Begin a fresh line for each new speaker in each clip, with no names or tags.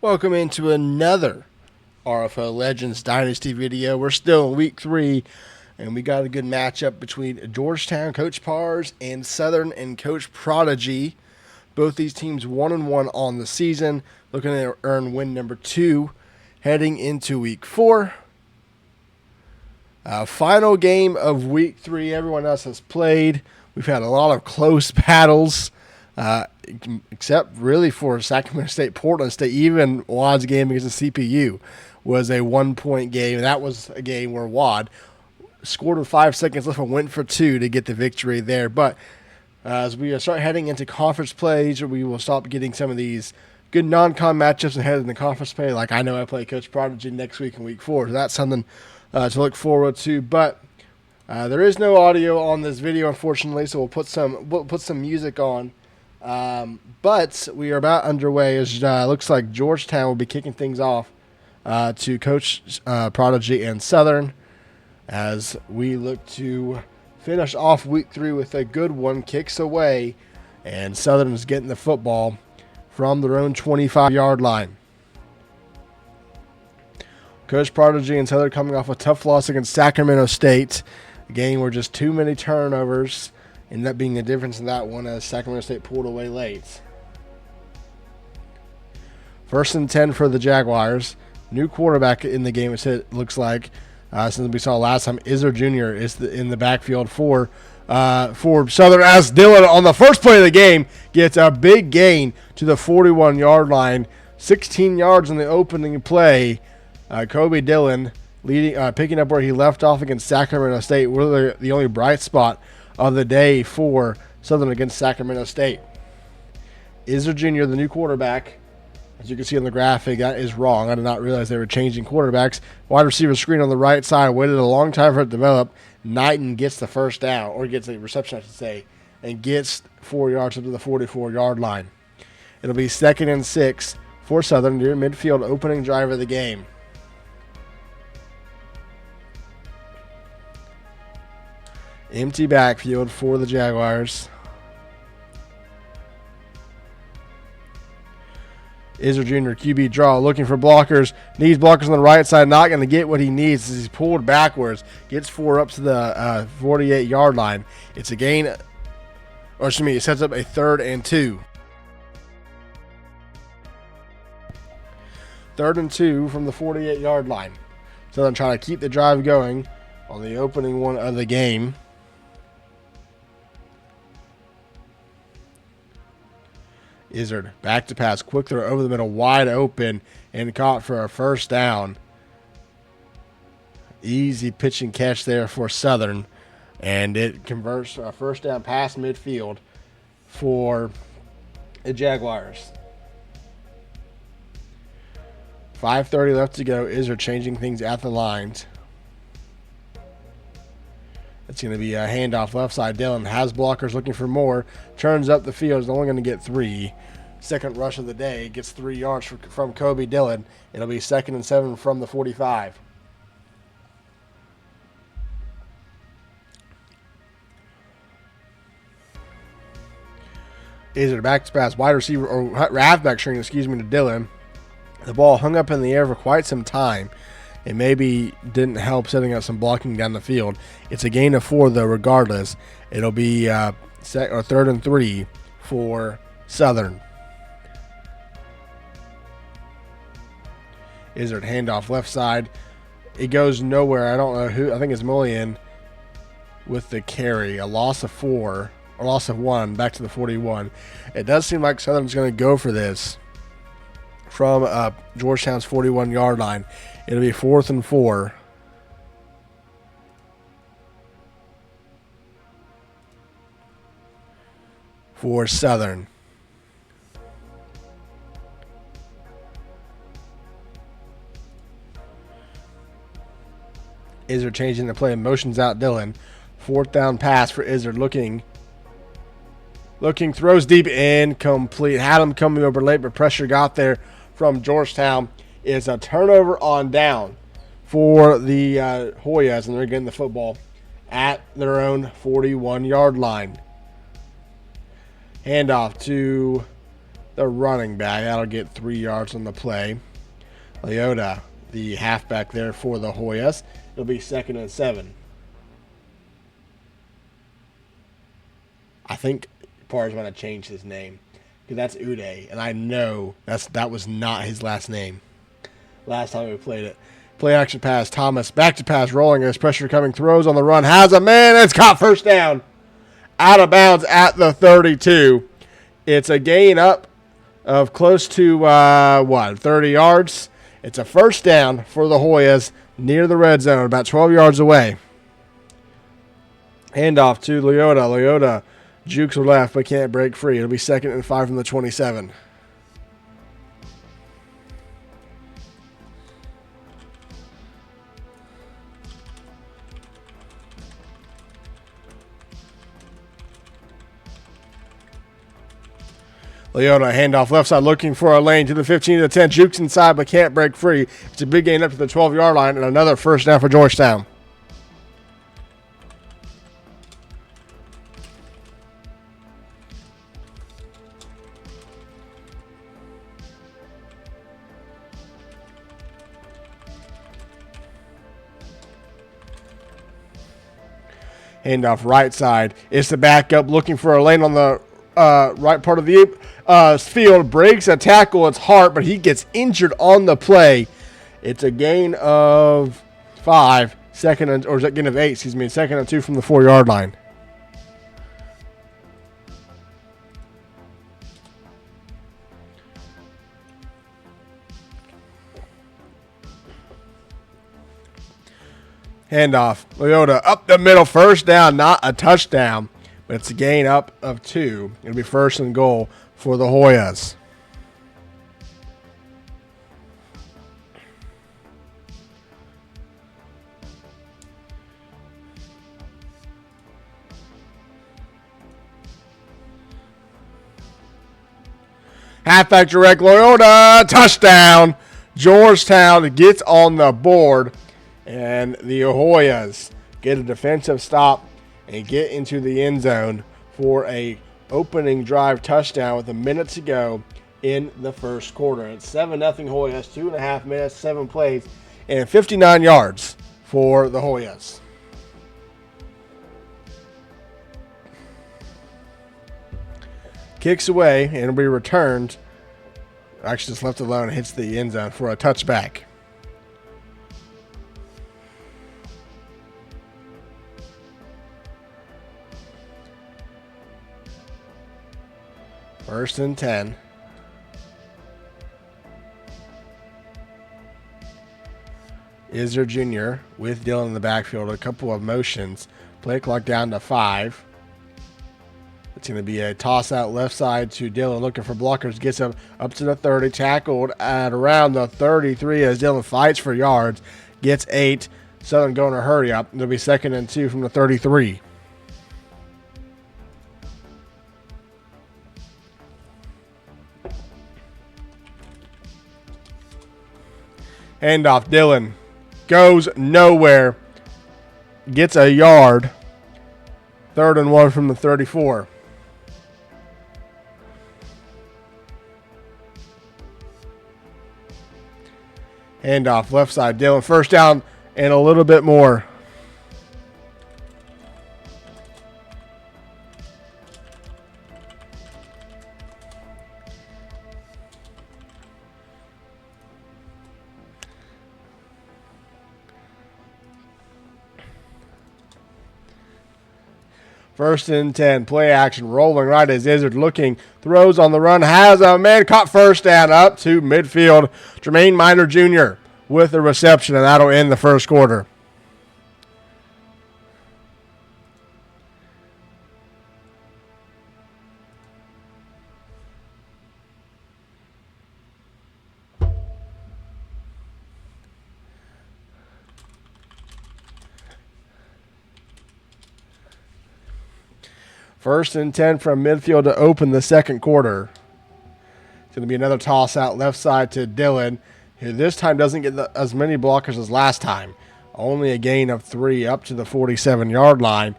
Welcome into another RFO Legends Dynasty video. We're still in week 3, and we got a good matchup between Georgetown, Coach Pars, and Southern and Coach Prodigy. Both these teams 1-1 on the season, looking to earn win number 2 heading into week 4. Final game of week 3. Everyone else has played. We've had a lot of close battles. Except really for Sacramento State, Portland State. Even Wad's game against the CPU was a 1-point game. That was a game where Wad scored with 5 seconds left and went for 2 to get the victory there. But as we start heading into conference plays, we will stop getting some of these good non-con matchups and head into conference play. Like I know I play Coach Prodigy next week in week 4, so that's something to look forward to. But there is no audio on this video, unfortunately, so we'll put some music on. But we are about underway as looks like Georgetown will be kicking things off to Coach Prodigy and Southern as we look to finish off week 3 with a good one. Kicks away, and Southern is getting the football from their own 25-yard line. Coach Prodigy and Southern coming off a tough loss against Sacramento State, a game where just too many turnovers ended up being the difference in that one as Sacramento State pulled away late. 1st and 10 for the Jaguars. New quarterback in the game, it looks like, since we saw last time. Izzer Jr. is in the backfield for Southern, as Dillon on the first play of the game gets a big gain to the 41-yard line. 16 yards in the opening play. Kobe Dillon picking up where he left off against Sacramento State. Really the only bright spot of the day for Southern against Sacramento State. Izzer Jr., the new quarterback, as you can see on the graphic, that is wrong. I did not realize they were changing quarterbacks. Wide receiver screen on the right side, waited a long time for it to develop. Knighton gets the first down, or gets a reception, I should say, and gets 4 yards up to the 44-yard line. It'll be 2nd and 6 for Southern near midfield, opening drive of the game. Empty backfield for the Jaguars. Izzer Jr. QB draw, looking for blockers. Needs blockers on the right side. Not going to get what he needs as he's pulled backwards. Gets 4 up to the 48-yard line. It's a gain, or excuse me, it sets up a 3rd and 2. 3rd and 2 from the 48-yard line. So I'm trying to keep the drive going on the opening one of the game. Izzard back to pass, quick throw over the middle, wide open, and caught for a first down. Easy pitch and catch there for Southern, and it converts a first down past midfield for the Jaguars. 5:30 left to go. Izzard changing things at the lines. It's going to be a handoff left side. Dillon has blockers looking for more. Turns up the field. Is only going to get 3. Second rush of the day. Gets 3 yards from Kobe Dillon. It'll be 2nd and 7 from the 45. Is it a back to pass? Wide receiver, or halfback screen, to Dillon. The ball hung up in the air for quite some time. It maybe didn't help setting up some blocking down the field. It's a gain of 4, though, regardless. It'll be 3rd and 3 for Southern. Izzard handoff left side. It goes nowhere. I don't know who. I think it's Mullian with the carry. A loss of 4, or loss of 1, back to the 41. It does seem like Southern's going to go for this from Georgetown's 41-yard line. It'll be 4th and 4. For Southern. Izzard changing the play. Motions out Dillon. 4th down pass for Izzard. Looking, throws deep, incomplete. Had him coming over late, but pressure got there from Georgetown. It's a turnover on down for the Hoyas, and they're getting the football at their own 41-yard line. Handoff to the running back. That'll get 3 yards on the play. Leota, the halfback there for the Hoyas. It'll be 2nd and 7. I think Parr's going to change his name because that's Uday, and I know that was not his last name. Last time we played it. Play action pass. Thomas back to pass, rolling as pressure coming. Throws on the run. Has a man. It's caught. First down. Out of bounds at the 32. It's a gain up of close to 30 yards. It's a first down for the Hoyas near the red zone, about 12 yards away. Handoff to Leota. Leota jukes left but can't break free. It'll be 2nd and 5 from the 27. Leota, handoff left side, looking for a lane to the 15 to the 10. Jukes inside but can't break free. It's a big gain up to the 12-yard line and another first down for Georgetown. Handoff right side. It's the backup looking for a lane on the right part of the field. Breaks a tackle. It's Hart, but he gets injured on the play. It's a gain of 5. Or is that gain of 8? 2nd and 2 from the 4-yard line. Handoff. Leota up the middle. First down, not a touchdown, but it's a gain up of 2. It'll be 1st and goal for the Hoyas. Halfback direct. Leota. Touchdown. Georgetown gets on the board. And the Hoyas get a defensive stop and get into the end zone for a opening drive touchdown with a minute to go in the first quarter. It's 7-0 Hoyas, 2.5 minutes, 7 plays, and 59 yards for the Hoyas. Kicks away and it'll be returned. Actually, just left alone and hits the end zone for a touchback. First and 10. Izzer Jr. with Dillon in the backfield. A couple of motions. Play clock down to 5. It's going to be a toss out left side to Dillon looking for blockers. Gets him up to the 30. Tackled at around the 33 as Dillon fights for yards. Gets 8. Southern going to hurry up. It'll be 2nd and 2 from the 33. Handoff, Dillon goes nowhere. Gets a yard. 3rd and 1 from the 34. Handoff, left side, Dillon. First down and a little bit more. First and 10, play action, rolling right as Izzard looking, throws on the run, has a man, caught first down up to midfield. Jermaine Miner Jr. with the reception, and that'll end the first quarter. First and 10 from midfield to open the second quarter. It's going to be another toss out left side to Dillon, who this time doesn't get as many blockers as last time. Only a gain of 3 up to the 47-yard line.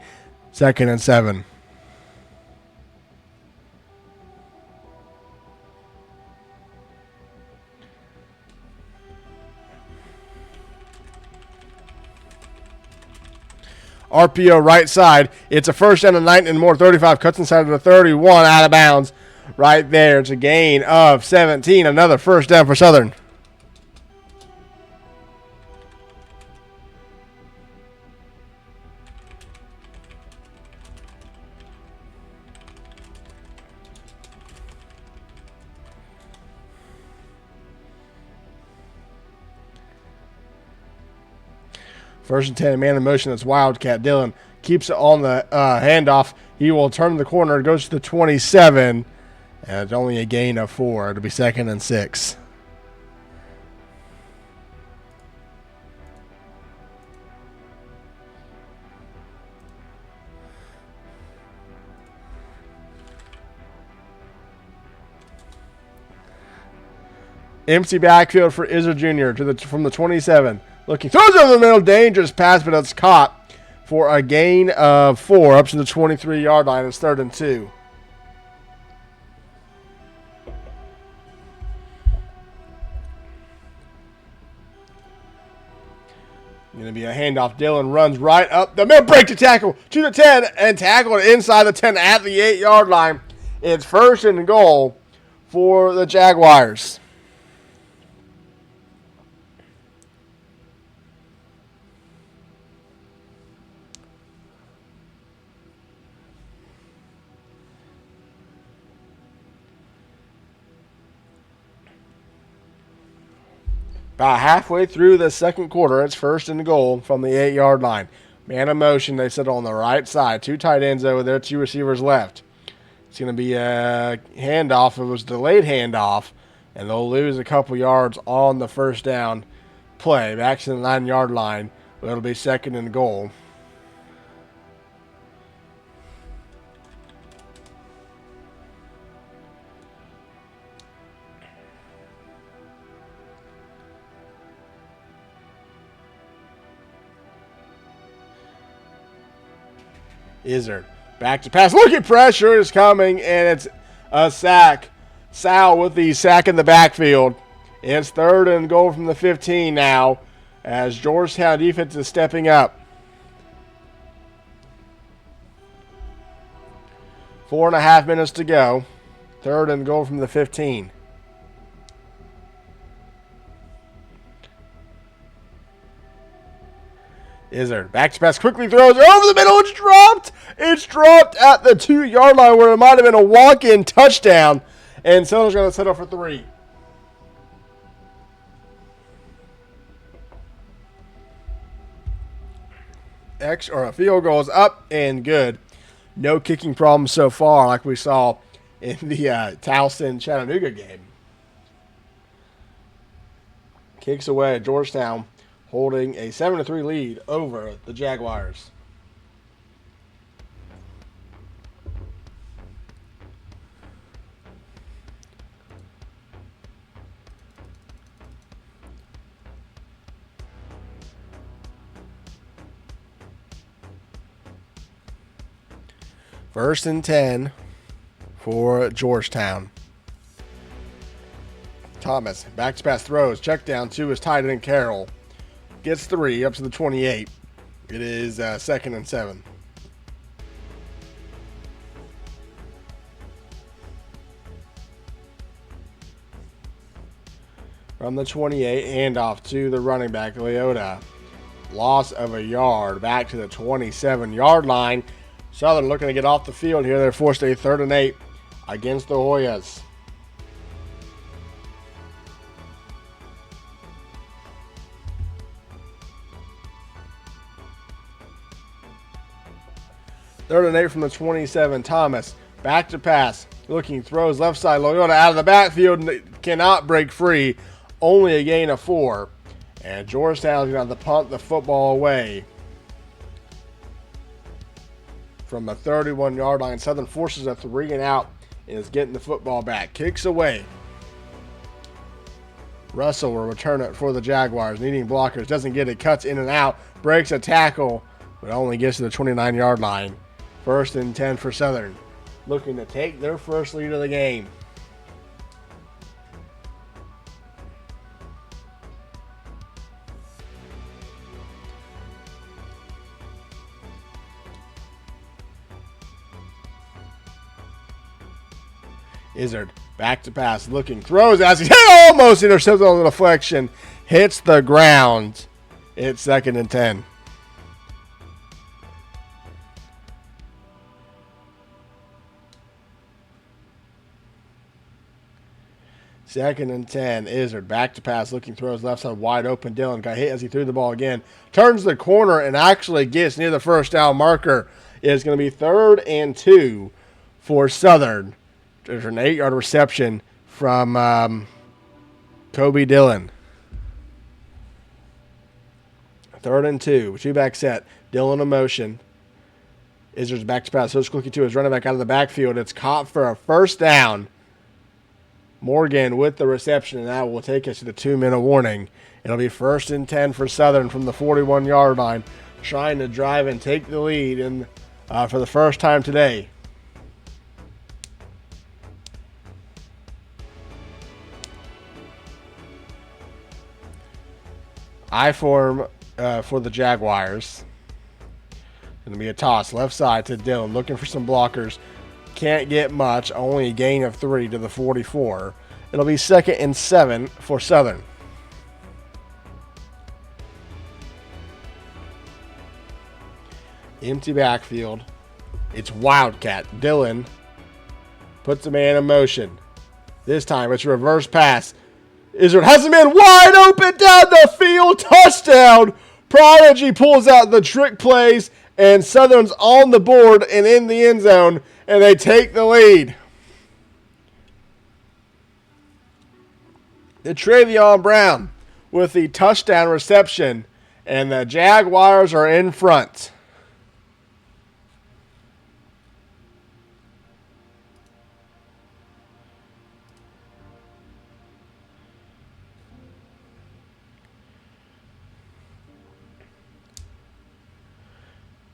2nd and 7. RPO right side. It's a first down and 9 and more. 35 cuts inside of the 31 out of bounds. Right there. It's a gain of 17. Another first down for Southern. First and 10, man in motion. That's Wildcat. Dillon keeps it on the handoff. He will turn the corner. Goes to the 27. And it's only a gain of 4. It'll be 2nd and 6. Empty backfield for Izard Jr. From the 27. Looking, throws over the middle, dangerous pass, but it's caught for a gain of 4 up to the 23-yard line. It's 3rd and 2. Going to be a handoff. Dillon runs right up the middle, break the tackle to the 10, and tackled inside the 10 at the 8-yard line. It's 1st and goal for the Jaguars. About halfway through the second quarter, it's 1st and goal from the 8-yard line. Man in motion, they sit on the right side. 2 tight ends over there, 2 receivers left. It's going to be a handoff. It was a delayed handoff, and they'll lose a couple yards on the first down play. Back to the 9-yard line. It'll be 2nd and goal. Izard back to pass. Look at pressure is coming, and it's a sack. Sal with the sack in the backfield. It's 3rd and goal from the 15 now as Georgetown defense is stepping up. 4.5 minutes to go. 3rd and goal from the 15. Izard back to pass, quickly throws over the middle. It's dropped. It's dropped at the 2-yard line where it might have been a walk-in touchdown. And Southern's going to settle for 3. A field goal is up and good. No kicking problems so far like we saw in the Towson-Chattanooga game. Kicks away at Georgetown, holding a 7-3 lead over the Jaguars. First and 10 for Georgetown. Thomas, back to pass throws, check down to his tight end Carroll. Gets 3 up to the 28. It is 2nd and 7. From the 28, handoff to the running back, Leota. Loss of a yard back to the 27-yard line. Southern looking to get off the field here. They're forced a 3rd and 8 against the Hoyas. Third and 8 from the 27. Thomas back to pass. Looking, throws left side. Loyola out of the backfield. Cannot break free. Only a gain of 4. And Georgetown's going to have to punt the football away. From the 31-yard line, Southern forces a 3 and out and is getting the football back. Kicks away. Russell will return it for the Jaguars. Needing blockers. Doesn't get it. Cuts in and out. Breaks a tackle, but only gets to the 29-yard line. 1st and 10 for Southern. Looking to take their first lead of the game. Izzard back to pass, looking, throws as he almost intercepted on the deflection, hits the ground. It's 2nd and 10. Second and 10. Izzard back to pass, looking, throws left side wide open. Dillon got hit as he threw the ball again. Turns the corner and actually gets near the first down marker. It's going to be 3rd and 2 for Southern. There's an 8-yard reception from Kobe Dillon. 3rd and 2. Two-back set. Dillon in motion. Izzard's back to pass. So looking to his running back out of the backfield. It's caught for a first down. Morgan with the reception, and that will take us to the 2-minute warning. It'll be 1st and 10 for Southern from the 41-yard line, trying to drive and take the lead for the first time today. I form for the Jaguars. Going to be a toss left side to Dillon, looking for some blockers. Can't get much, only a gain of 3 to the 44. It'll be 2nd and 7 for Southern. Empty backfield. It's Wildcat. Dillon puts a man in motion. This time it's reverse pass. Izzard has a man wide open down the field. Touchdown. Prodigy pulls out the trick plays, and Southern's on the board and in the end zone, and they take the lead. The Travion Brown with the touchdown reception, and the Jaguars are in front.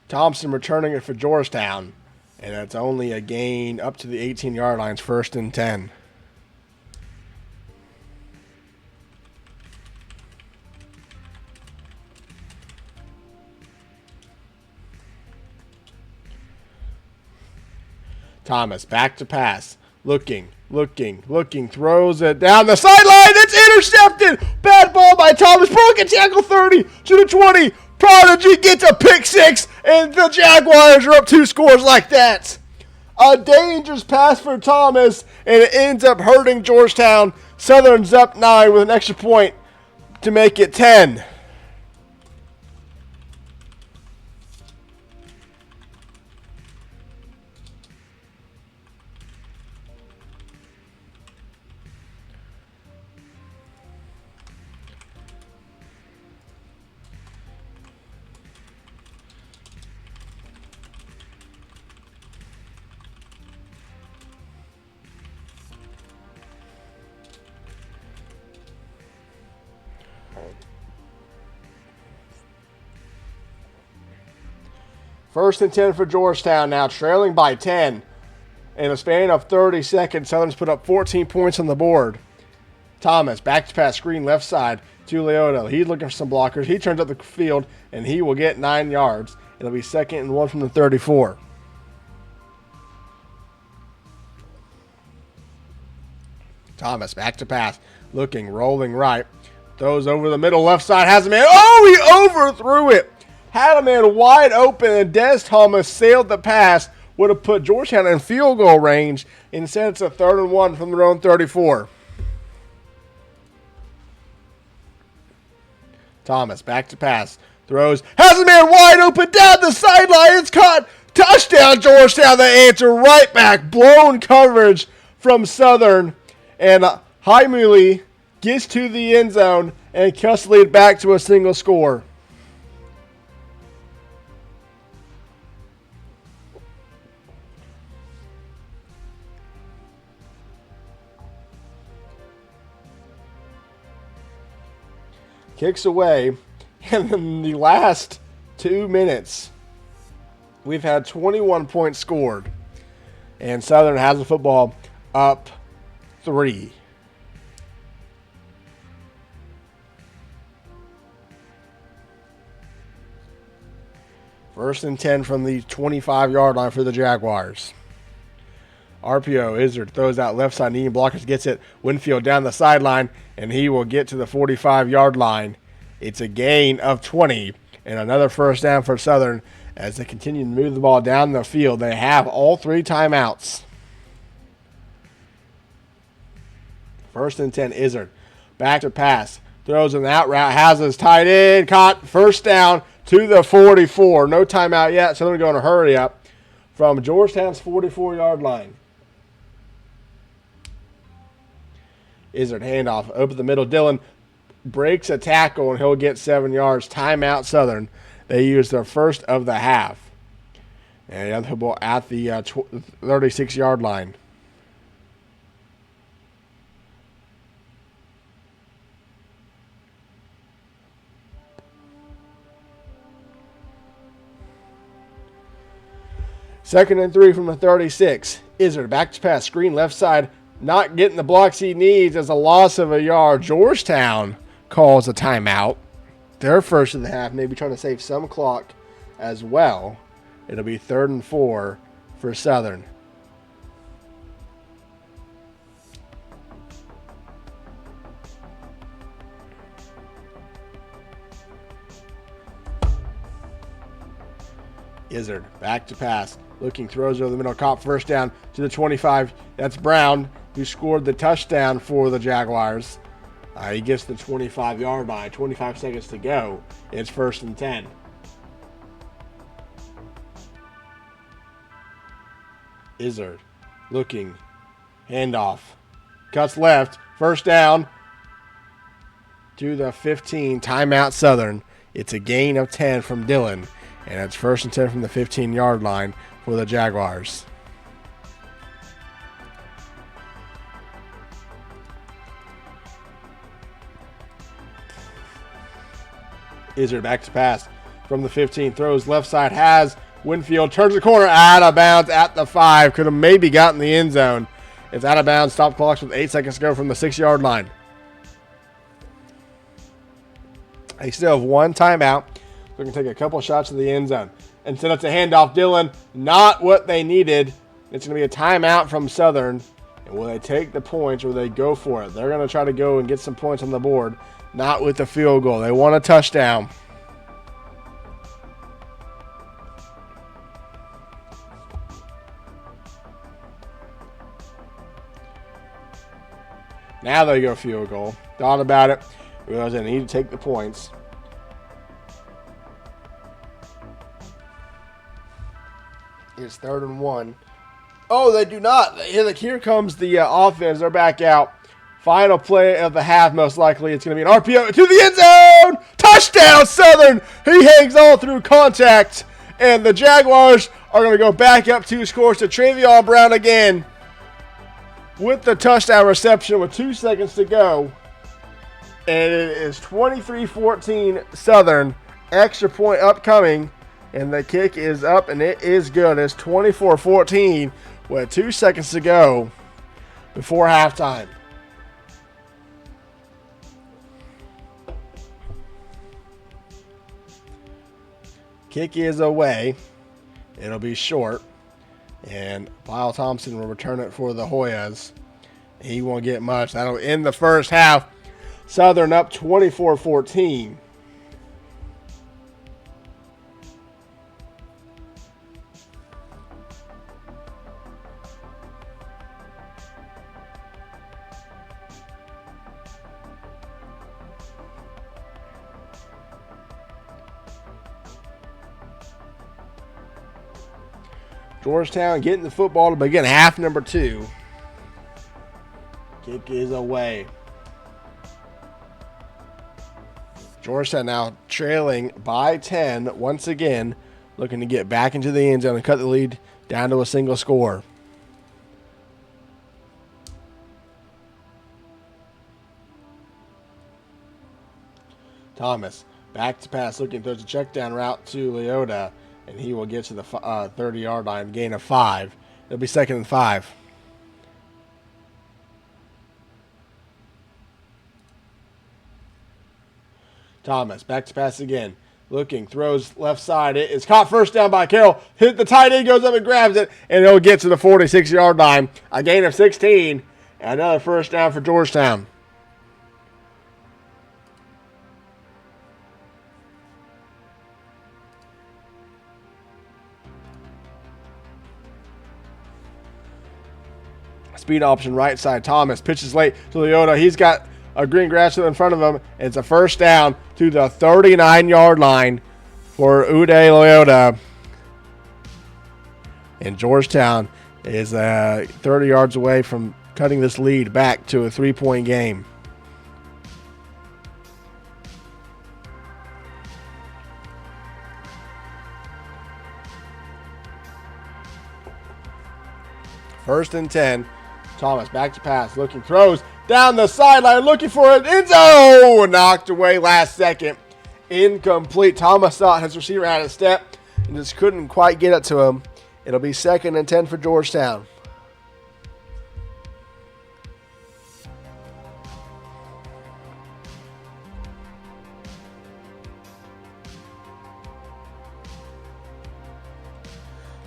Thompson returning it for Georgetown, and it's only a gain up to the 18-yard lines, 1st and 10. Thomas back to pass, looking, throws it down the sideline. It's intercepted. Bad ball by Thomas. Broken tackle 30 to the 20. Prodigy gets a pick 6, and the Jaguars are up 2 scores like that. A dangerous pass for Thomas, and it ends up hurting Georgetown. Southern's up 9 with an extra point to make it 10. First and 10 for Georgetown now, trailing by 10. In a span of 30 seconds, Southern's put up 14 points on the board. Thomas, back to pass, screen left side to Leota. He's looking for some blockers. He turns up the field, and he will get 9 yards. It'll be 2nd and 1 from the 34. Thomas, back to pass, looking, rolling right. Throws over the middle left side, has a man. Oh, he overthrew it. Had a man wide open, and Des Thomas sailed the pass. Would have put Georgetown in field goal range. Instead, it's a 3rd and 1 from their own 34. Thomas back to pass. Throws. Has a man wide open down the sideline. It's caught. Touchdown, Georgetown. They answer right back. Blown coverage from Southern. And Haimuli gets to the end zone and cuts the lead back to a single score. Kicks away, and in the last 2 minutes, we've had 21 points scored, and Southern has the football up 3. First and 10 from the 25-yard line for the Jaguars. RPO, Izzard throws out left side. Ian Blockers gets it. Winfield down the sideline, and he will get to the 45-yard line. It's a gain of 20, and another first down for Southern as they continue to move the ball down the field. They have all 3 timeouts. First and 10, Izzard. Back to pass. Throws an out route. Has his tight end. Caught. First down to the 44. No timeout yet, so they're going to hurry up from Georgetown's 44-yard line. Izzard handoff. Open the middle. Dillon breaks a tackle, and he'll get 7 yards. Timeout Southern. They use their first of the half. And the other ball at the 36-yard line. Second and 3 from the 36. Izzard back to pass. Screen left side. Not getting the blocks he needs as a loss of a yard. Georgetown calls a timeout. Their first of the half, maybe trying to save some clock as well. It'll be 3rd and 4 for Southern. Izzard back to pass. Looking, throws over the middle. Caught first down to the 25. That's Brown, who scored the touchdown for the Jaguars. He gets the 25-yard line. 25 seconds to go. It's 1st and 10. Izzard looking. Handoff. Cuts left. First down to the 15. Timeout Southern. It's a gain of 10 from Dillon. And it's 1st and 10 from the 15-yard line for the Jaguars. Izzard back to pass from the 15. Throws left side. Has Winfield. Turns the corner. Out of bounds at the 5. Could have maybe gotten the end zone. It's out of bounds. Stop clocks with 8 seconds to go from the 6-yard line. They still have 1 timeout. They're going to take a couple shots to the end zone. Instead, it's a handoff. Dillon, not what they needed. It's going to be a timeout from Southern. And will they take the points or will they go for it? They're going to try to go and get some points on the board. Not with the field goal. They want a touchdown. Now they go field goal. Thought about it. Realized they need to take the points. It's 3rd and 1. Oh, they do not. Here comes the offense. They're back out. Final play of the half, most likely. It's going to be an RPO to the end zone. Touchdown, Southern. He hangs on through contact. And the Jaguars are going to go back up 2 scores to Travion Brown again with the touchdown reception with 2 seconds to go. And it is 23-14 Southern. Extra point upcoming. And the kick is up, and it is good. It's 24-14 with 2 seconds to go before halftime. Kick is away. It'll be short. And Lyle Thompson will return it for the Hoyas. He won't get much. That'll end the first half. Southern up 24-14. Georgetown getting the football to begin half number 2. Kick is away. Georgetown now trailing by 10 once again, looking to get back into the end zone and cut the lead down to a single score. Thomas back to pass, looking, throws a check down route to Leota. And he will get to the 30-yard line, gain of 5. It'll be 2nd and 5. Thomas, back to pass again. Looking, throws left side. It is caught first down by Carroll. Hit the tight end, goes up and grabs it, and it'll get to the 46-yard line. A gain of 16, and another first down for Georgetown. Speed option right side. Thomas pitches late to Leota. He's got a green grass in front of him. It's a first down to the 39-yard line for Uday Leota. And Georgetown is 30 yards away from cutting this lead back to a 3-point game. First and 10. Thomas back to pass, looking, throws down the sideline, looking for an end zone. Knocked away last second. Incomplete. Thomas thought his receiver had a step and just couldn't quite get it to him. It'll be 2nd and 10 for Georgetown.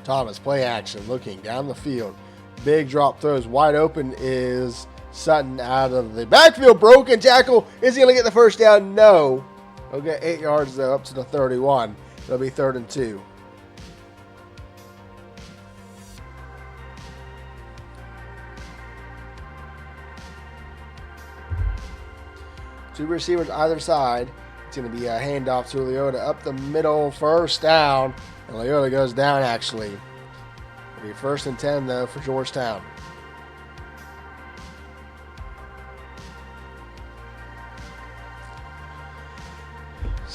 Thomas, play action, looking down the field. Big drop throws. Wide open is Sutton out of the backfield. Broken tackle. Is he going to get the first down? No. He'll get 8 yards, though, up to the 31. It'll be 3rd and 2. Two receivers either side. It's going to be a handoff to Leota up the middle. First down. And Leota goes down, actually. It'll be 1st and 10, though, for Georgetown.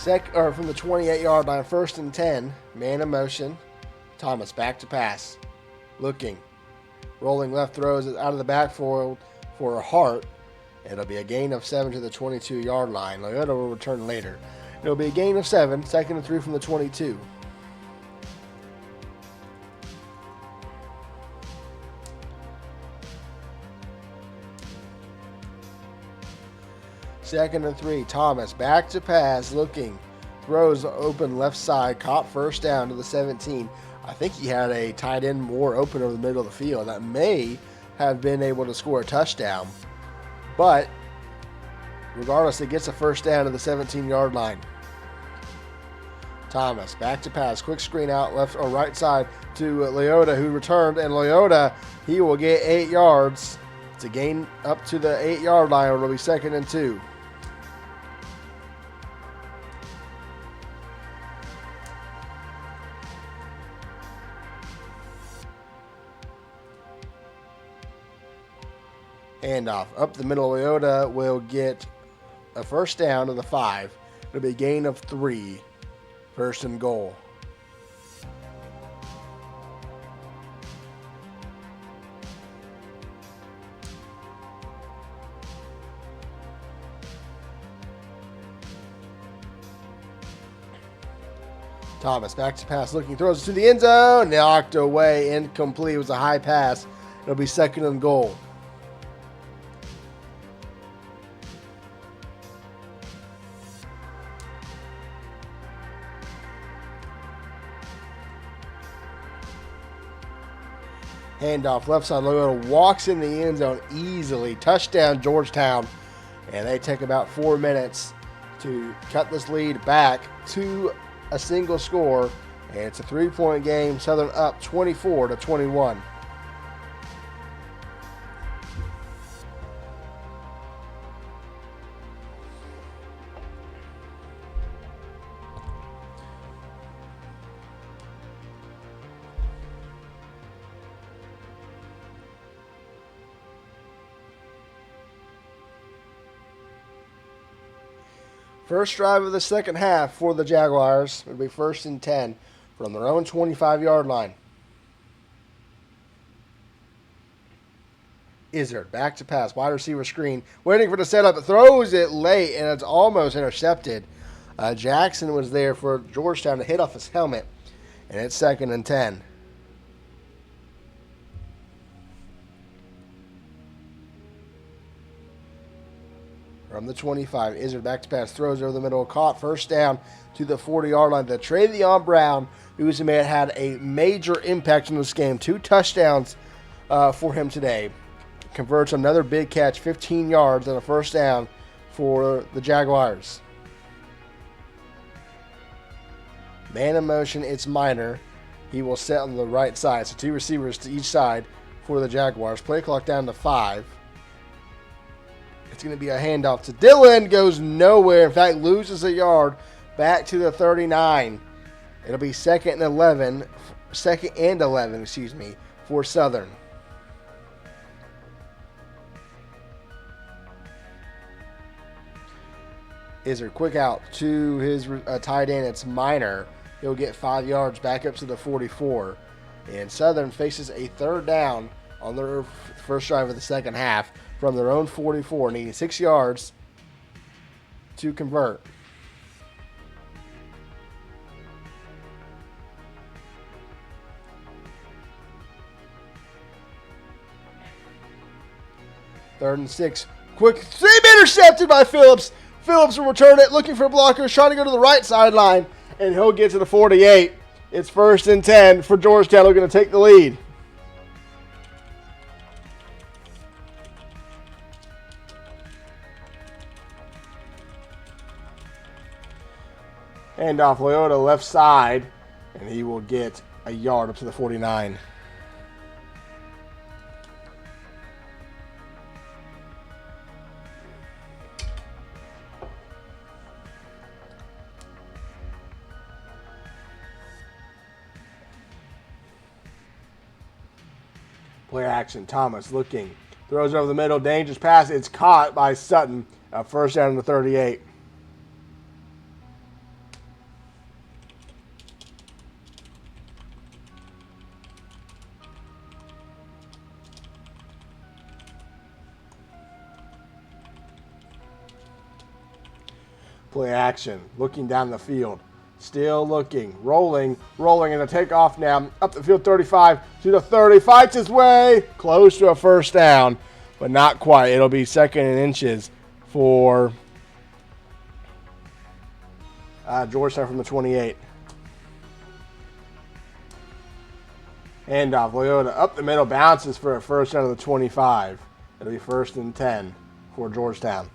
From the 28-yard line, 1st and 10. Man in motion. Thomas back to pass. Looking. Rolling left throws out of the backfield for a Hart. It'll be a gain of 7 to the 22-yard line. Leota will return later. It'll be a gain of 7, 2nd and 3 from the 22. Second and 3. Thomas back to pass, looking, throws open left side, caught first down to the 17. I think he had a tight end more open over the middle of the field that may have been able to score a touchdown. But regardless, it gets a first down to the 17-yard line. Thomas back to pass, quick screen out left or right side to Leota, who returned, and Leota, he will get 8 yards. It's a gain up to the 8-yard line. It'll be 2nd and 2. Handoff up the middle. Leota will get a first down to the 5. It'll be a gain of 3. 1st and goal. Thomas back to pass, looking, throws it to the end zone, knocked away, incomplete. It was a high pass. It'll be 2nd and goal. Handoff left side. Leota walks in the end zone easily. Touchdown Georgetown. And they take about 4 minutes to cut this lead back to a single score. And it's a 3-point game. Southern up 24-21. First drive of the second half for the Jaguars. It'll be 1st and 10 from their own 25-yard line. Izzard back to pass, wide receiver screen, waiting for the setup. It throws it late, and it's almost intercepted. Jackson was there for Georgetown to hit off his helmet, and it's 2nd and 10. from the 25. Izzard back to pass, throws over the middle, caught, first down to the 40-yard line. The Travion Brown, who's had a major impact in this game. 2 touchdowns for him today. Converts another big catch, 15 yards and a first down for the Jaguars. Man in motion, it's Minor. He will set on the right side. So 2 receivers to each side for the Jaguars. Play clock down to 5. It's going to be a handoff to Dillon. Goes nowhere. In fact, loses a yard back to the 39. It'll be second and 11 for Southern. Izzard quick out to his tight end. It's Minor. He'll get 5 yards back up to the 44. And Southern faces a third down on their first drive of the second half from their own 44, needing 6 yards to convert. Third and 6. Quick seam intercepted by Phillips. Phillips will return it, looking for blockers, trying to go to the right sideline, and he'll get to the 48. It's first and 10 for Georgetown. They're going to take the lead. Handoff Leota left side, and he will get a yard up to the 49. Play action. Thomas looking. Throws over the middle. Dangerous pass. It's caught by Sutton. First down to the 38. Play action. Looking down the field. Still looking, rolling, and a takeoff now. Up the field, 35 to the 30. Fights his way. Close to a first down, but not quite. It'll be second and inches for Georgetown from the 28. Handoff, Leota up the middle, bounces for a first down to the 25. It'll be first and 10 for Georgetown.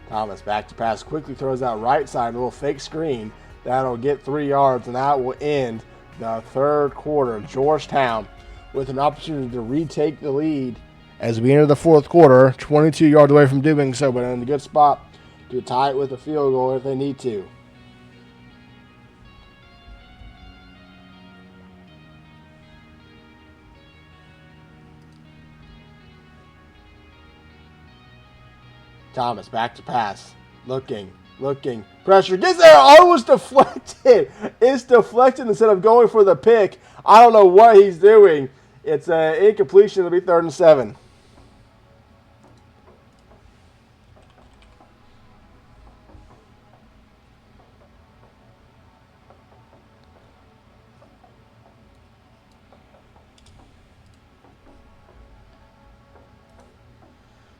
Thomas back to pass, quickly throws out right side, a little fake screen. That'll get 3 yards, and that will end the third quarter. Georgetown with an opportunity to retake the lead as we enter the fourth quarter, 22 yards away from doing so, but in a good spot to tie it with a field goal if they need to. Thomas back to pass. Looking. Pressure. Gets there. Oh, it was deflected. It's deflected instead of going for the pick. I don't know what he's doing. It's an incompletion. It'll be 3rd and 7.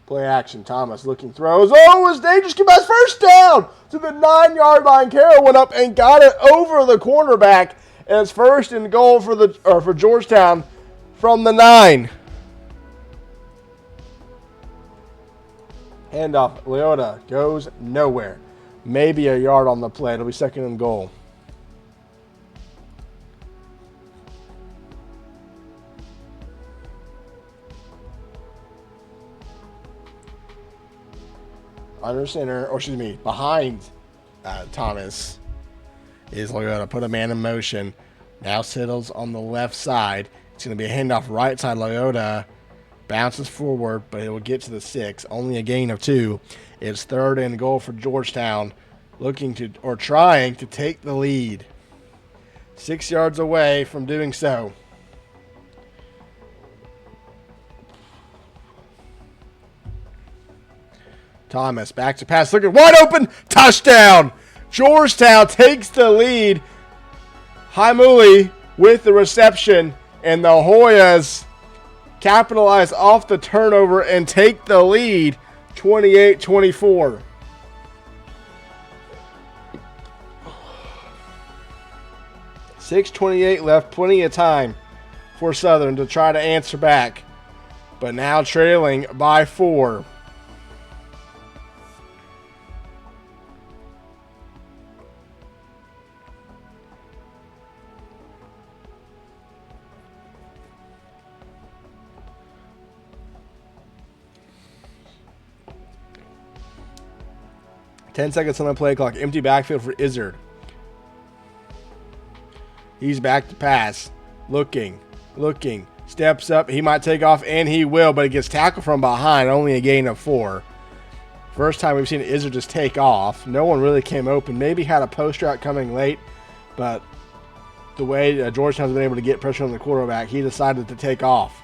Play action. Thomas looking, throws. Oh, it was dangerous. Give us first down to the 9-yard line. Carroll went up and got it over the cornerback. And it's first and goal for Georgetown from the 9. Handoff. Leota goes nowhere. Maybe a yard on the play. It'll be second and goal. Under center, behind Thomas is Leota. Put a man in motion. Now settles on the left side. It's going to be a handoff right side. Leota bounces forward, but it will get to the 6. Only a gain of 2. It's 3rd and goal for Georgetown, trying to take the lead. 6 yards away from doing so. Thomas back to pass, looking wide open, touchdown! Georgetown takes the lead. Haimuli with the reception, and the Hoyas capitalize off the turnover and take the lead 28-24. .6:28 left, plenty of time for Southern to try to answer back, but now trailing by 4. Ten seconds on the play clock. Empty backfield for Izzard. He's back to pass. Looking. Steps up. He might take off, and he will, but he gets tackled from behind. Only a gain of 4. First time we've seen Izzard just take off. No one really came open. Maybe had a post route coming late, but the way Georgetown's been able to get pressure on the quarterback, he decided to take off.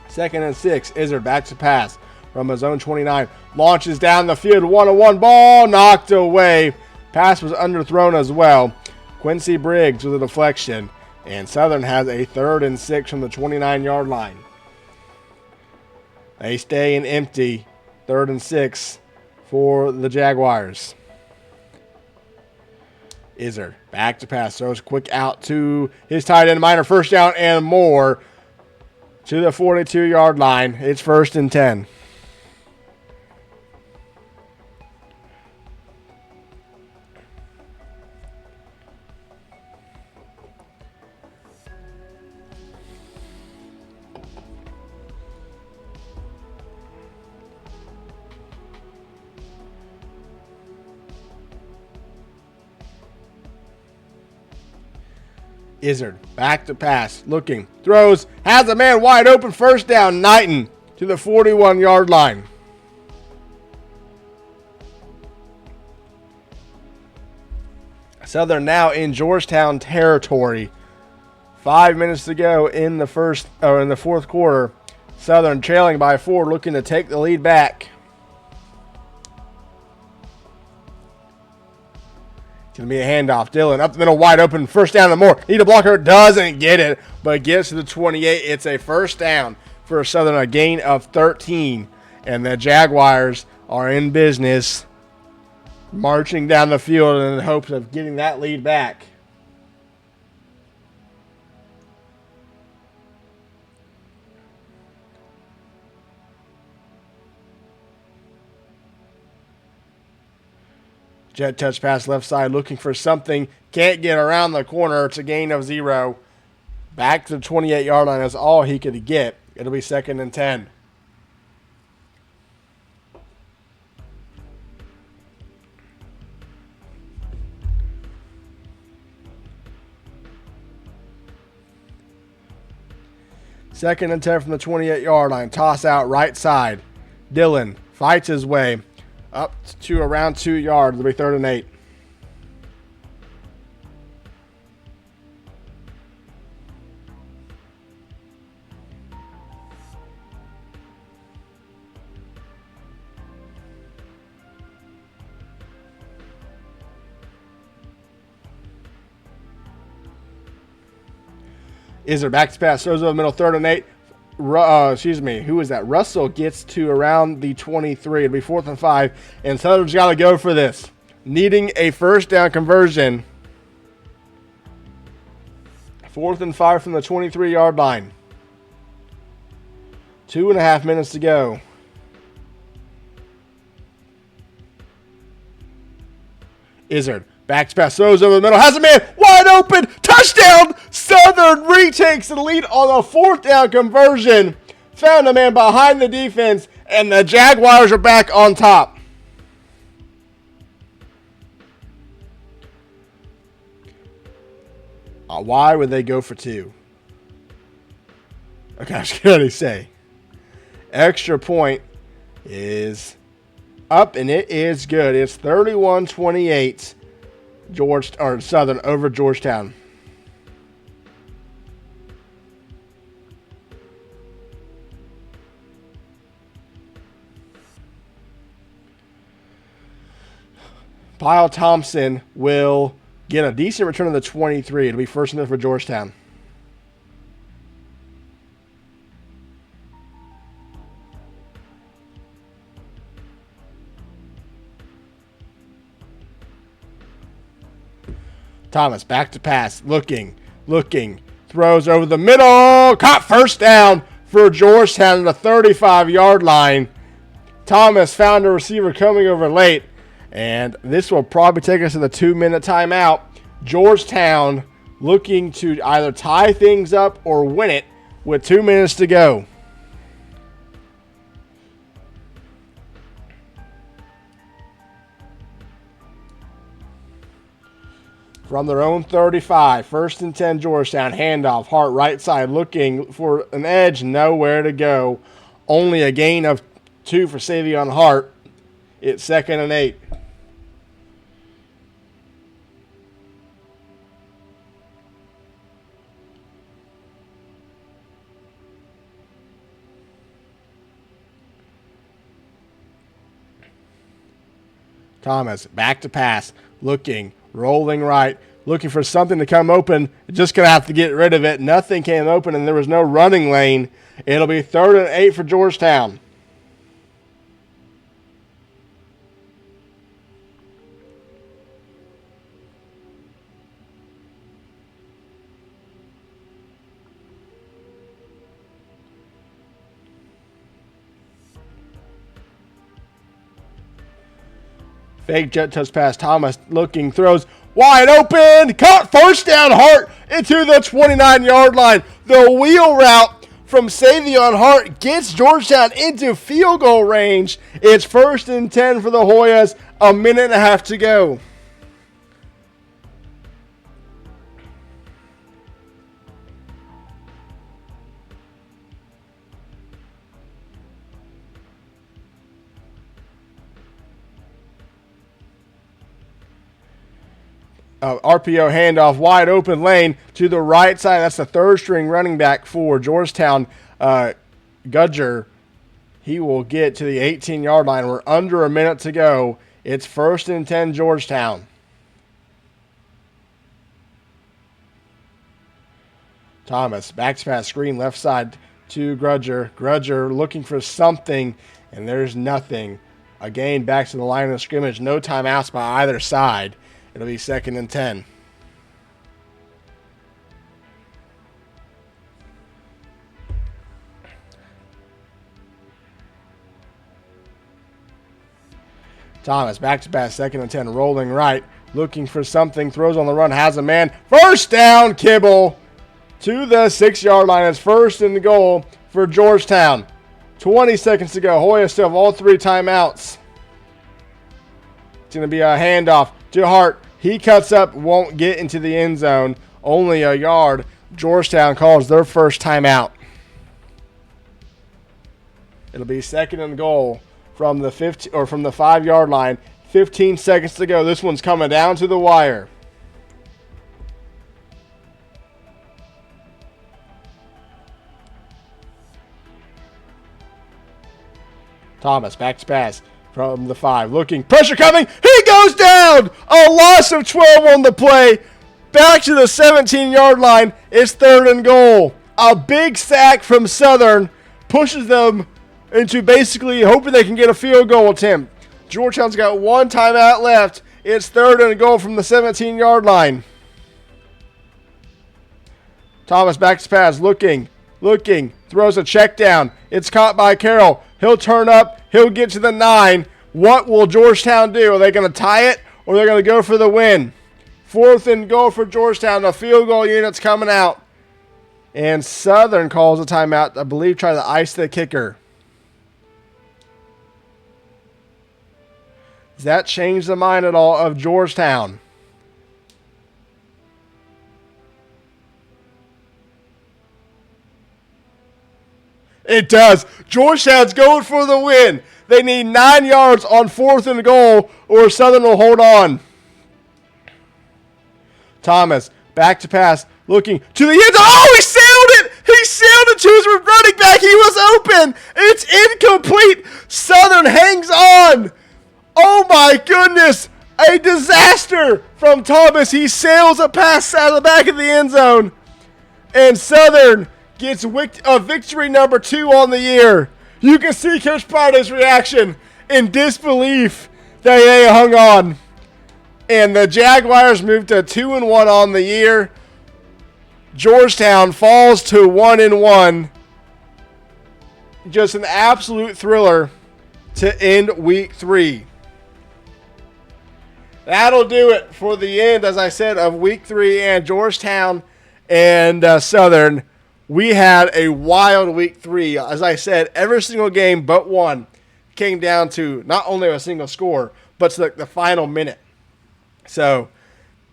2nd and 6. Izzard back to pass. From his own 29, launches down the field, 1-on-1 ball, knocked away. Pass was underthrown as well. Quincy Briggs with a deflection, and Southern has a 3rd and 6 from the 29-yard line. They stay in empty, 3rd and 6 for the Jaguars. Izzard back to pass, throws quick out to his tight end, minor first down and more to the 42-yard line. It's 1st and 10. Izzard back to pass, looking, throws, has a man wide open, first down, Knighton to the 41-yard line. Southern now in Georgetown territory. 5 minutes to go in the fourth quarter. Southern trailing by 4, looking to take the lead back. It's going to be a handoff. Dillon up the middle, wide open. First down and more. Need a blocker. Doesn't get it, but gets to the 28. It's a first down for Southern, a gain of 13. And the Jaguars are in business, marching down the field in the hopes of getting that lead back. Jet touch pass left side, looking for something. Can't get around the corner. It's a gain of 0. Back to the 28-yard line is all he could get. It'll be 2nd and 10. Second and 10 from the 28-yard line. Toss out right side. Dillon fights his way up to around 2 yards. It'll be 3rd and 8. Izzard back to pass, throws over the middle, 3rd and 8. Who is that? Russell gets to around the 23. It'll be 4th and 5. And Southern's got to go for this. Needing a first down conversion. 4th and 5 from the 23-yard line. 2.5 minutes to go. Izzard back to pass, throws over the middle, has a man wide open, touchdown! Southern retakes the lead on a 4th down conversion. Found a man behind the defense, and the Jaguars are back on top. Why would they go for 2? Okay, I was going to say. Extra point is up, and it is good. It's 31-28. Southern over Georgetown. Pyle Thompson will get a decent return of the 23. It'll be first and 10 for Georgetown. Thomas back to pass, looking, throws over the middle, caught first down for Georgetown at the 35-yard line. Thomas found a receiver coming over late, and this will probably take us to the 2-minute timeout. Georgetown looking to either tie things up or win it with 2 minutes to go. From their own 35, first and 10 Georgetown, handoff, Hart right side, looking for an edge, nowhere to go. Only a gain of 2 for Savion Hart. It's 2nd and 8. Thomas back to pass, looking, rolling right, looking for something to come open. Just going to have to get rid of it. Nothing came open, and there was no running lane. It'll be 3rd and 8 for Georgetown. Fake jet touch pass. Thomas looking, throws wide open. Caught first down. Hart into the 29-yard line. The wheel route from Savion Hart gets Georgetown into field goal range. It's 1st and 10 for the Hoyas. A minute and a half to go. RPO handoff, wide open lane to the right side. That's the 3rd string running back for Georgetown. Gudger, he will get to the 18-yard line. We're under a minute to go. It's 1st and 10 Georgetown. Thomas, back to pass, screen left side to Grudger. Grudger looking for something, and there's nothing. A gain back to the line of scrimmage. No timeouts by either side. It'll be 2nd and 10. Thomas back to pass, 2nd and 10, rolling right, looking for something, throws on the run, has a man. First down, Kibble to the 6-yard line. It's 1st and goal for Georgetown. 20 seconds to go. Hoya still have all 3 timeouts. It's going to be a handoff to Hart. He cuts up, won't get into the end zone. Only a yard. Georgetown calls their first timeout. It'll be 2nd and goal from the 5-yard line. 15 seconds to go. This one's coming down to the wire. Thomas back to pass. From the 5, looking, pressure coming, he goes down! A loss of 12 on the play. Back to the 17-yard line, it's 3rd and goal. A big sack from Southern pushes them into basically hoping they can get a field goal attempt. Georgetown's got 1 timeout left. It's 3rd and goal from the 17-yard line. Thomas back to pass, looking, throws a check down. It's caught by Carroll. He'll turn up. He'll get to the 9. What will Georgetown do? Are they going to tie it, or are they going to go for the win? 4th and goal for Georgetown. The field goal unit's coming out. And Southern calls a timeout, I believe, trying to ice the kicker. Does that change the mind at all of Georgetown? It does. Georgetown's going for the win. They need 9 yards on 4th and goal, or Southern will hold on. Thomas, back to pass, looking to the end. Oh, he sailed it! He sailed it to his running back. He was open. It's incomplete. Southern hangs on. Oh, my goodness. A disaster from Thomas. He sails a pass out of the back of the end zone. And Southern gets a victory number 2 on the year. You can see Coach Pardo's reaction in disbelief that they hung on. And the Jaguars moved to 2-1 on the year. Georgetown falls to 1-1. Just an absolute thriller to end week 3. That'll do it for the end, as I said, of week 3 and Georgetown and Southern. We had a wild week 3. As I said, every single game but one came down to not only a single score, but to the final minute. So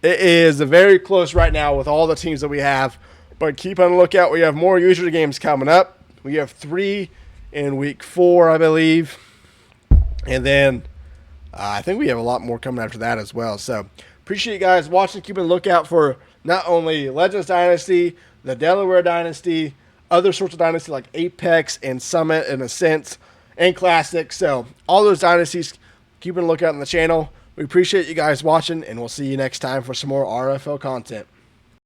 it is very close right now with all the teams that we have. But keep on the lookout. We have more usual games coming up. We have 3 in week 4, I believe. And then I think we have a lot more coming after that as well. So appreciate you guys watching. Keep on the lookout for not only Legends Dynasty, the Delaware Dynasty, other sorts of dynasty like Apex and Summit and Ascent and Classic. So all those dynasties, keep on the lookout on the channel. We appreciate you guys watching, and we'll see you next time for some more RFL content.